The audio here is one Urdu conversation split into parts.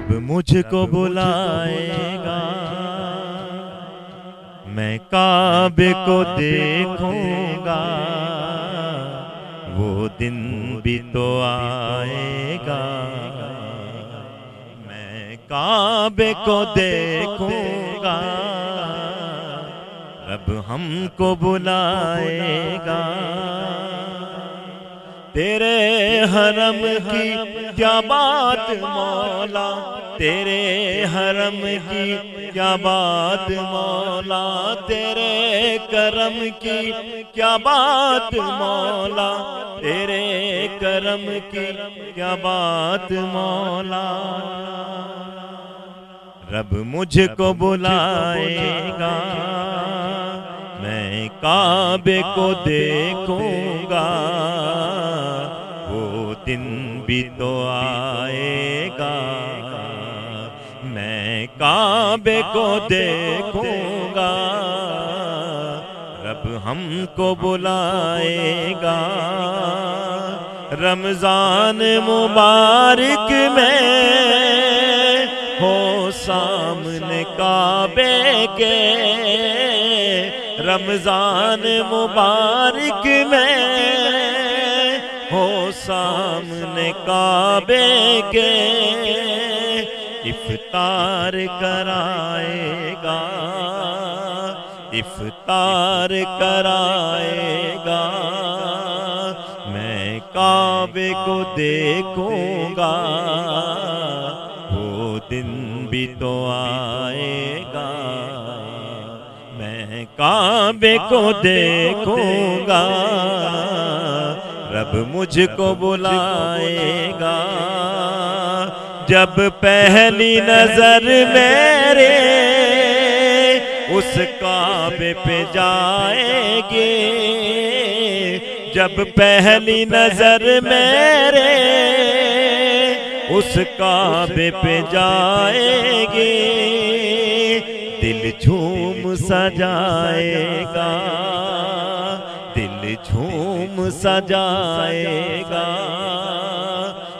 رب مجھ کو بلائے گا، میں کعبے کو دیکھوں گا، وہ دن بھی تو آئے گا، میں کعبے کو دیکھوں گا، رب ہم کو بلائے گا۔ تیرے حرم کی کیا بات مولا، تیرے حرم کی کیا بات مولا، تیرے کرم کی کیا بات مولا، تیرے کرم کی کیا بات مولا، رب مجھ کو بلائے گا، میں کعبے کو دیکھوں گا، وہ دن بھی تو آئے گا، میں کعبے کو دیکھوں گا، رب ہم کو بلائے گا۔ رمضان مبارک میں ہو سامنے کعبے کے، رمضان مبارک میں ہو سامنے کعبے کے، افطار کرائے گا، افطار کرائے گا، میں کعبے کو دیکھوں گا، وہ دن بھی تو آئے گا، میں کعبے کو دیکھوں گا، رب مجھ کو بلائے گا۔ جب پہلی نظر میرے اس کعبے پہ جائے گی، جب پہلی نظر میرے اس کعبے پہ جائے گی، دل جھوم سجائے گا، دل جھوم سجائے گا،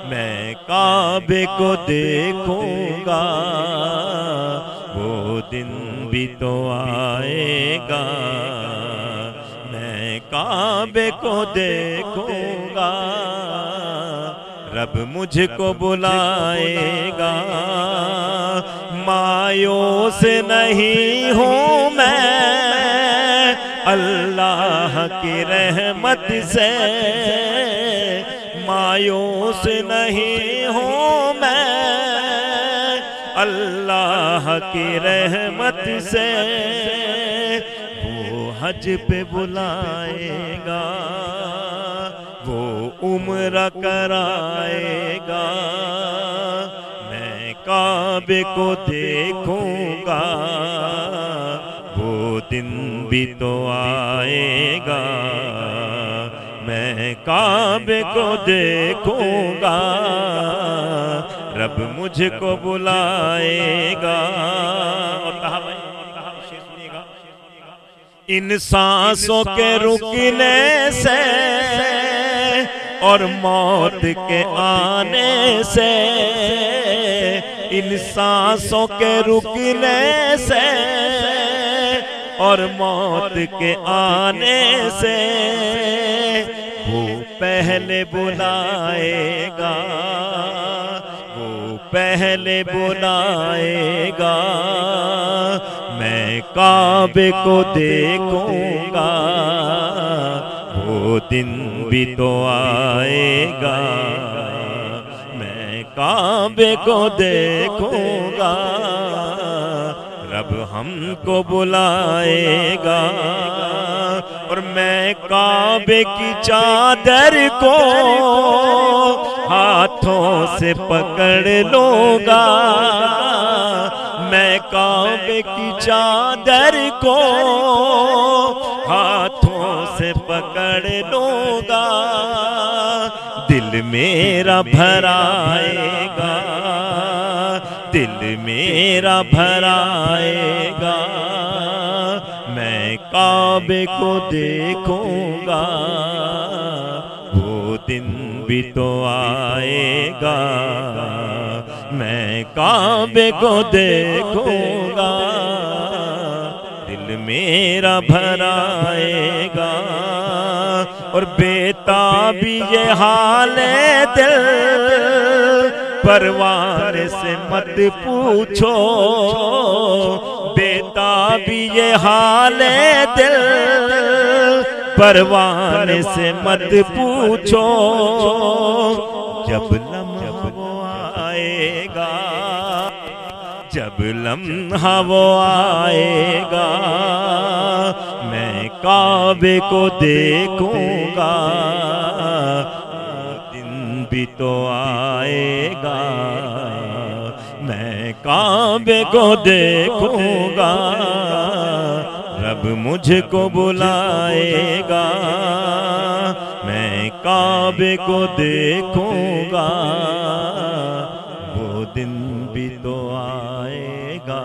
میں کعبے کو دیکھوں گا، وہ دن بھی تو آئے گا، میں کعبے کو دیکھوں گا، رب مجھ کو بلائے گا۔ مایوس نہیں ہوں میں اللہ کی رحمت سے، مایوس نہیں ہوں میں اللہ کی رحمت سے، وہ حج پہ بلائے گا، وہ عمرہ کرائے گا، میں کعبے کو دیکھوں گا، وہ دن بھی تو آئے گا، میں کعبے کو دیکھوں گا، رب مجھ کو بلائے گا۔ اور کہا بھائی سنیے گا، ان سانسوں کے رکنے سے اور موت کے آنے سے، ان سانسوں کے رکنے سے اور موت کے آنے سے، وہ پہلے بلائے گا، وہ پہلے بلائے گا، میں کعبے کو دیکھوں گا، وہ دن بھی تو آئے گا، میں کعبے کو دیکھوں گا، رب ہم کو بلائے گا، اور میں کعبے کی چادر کو ہاتھوں سے پکڑ لوں گا، میں کعبے کی چادر کو ہاتھوں سے پکڑ لوں گا، دل میرا بھر آئے گا، دل میرا بھر آئے گا، میں کعبے کو دیکھوں گا، وہ دن بھی تو آئے گا، میں کعبے کو دیکھوں گا دل میرا بھر آئے گا اور بےتابی یہ حال ہے دل پروان سے مت پوچھو بےتابی یہ حال ہے دل پروان سے مت پوچھو جب لمحہ وہ آئے گا جب لمحہ وہ آئے گا میں کعبے کو دیکھوں گا وہ دن بھی تو آئے گا میں کعبے کو دیکھوں گا رب مجھ کو بلائے گا میں کعبے کو دیکھوں گا وہ دن بھی تو آئے گا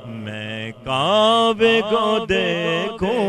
میں کعبے کو دیکھوں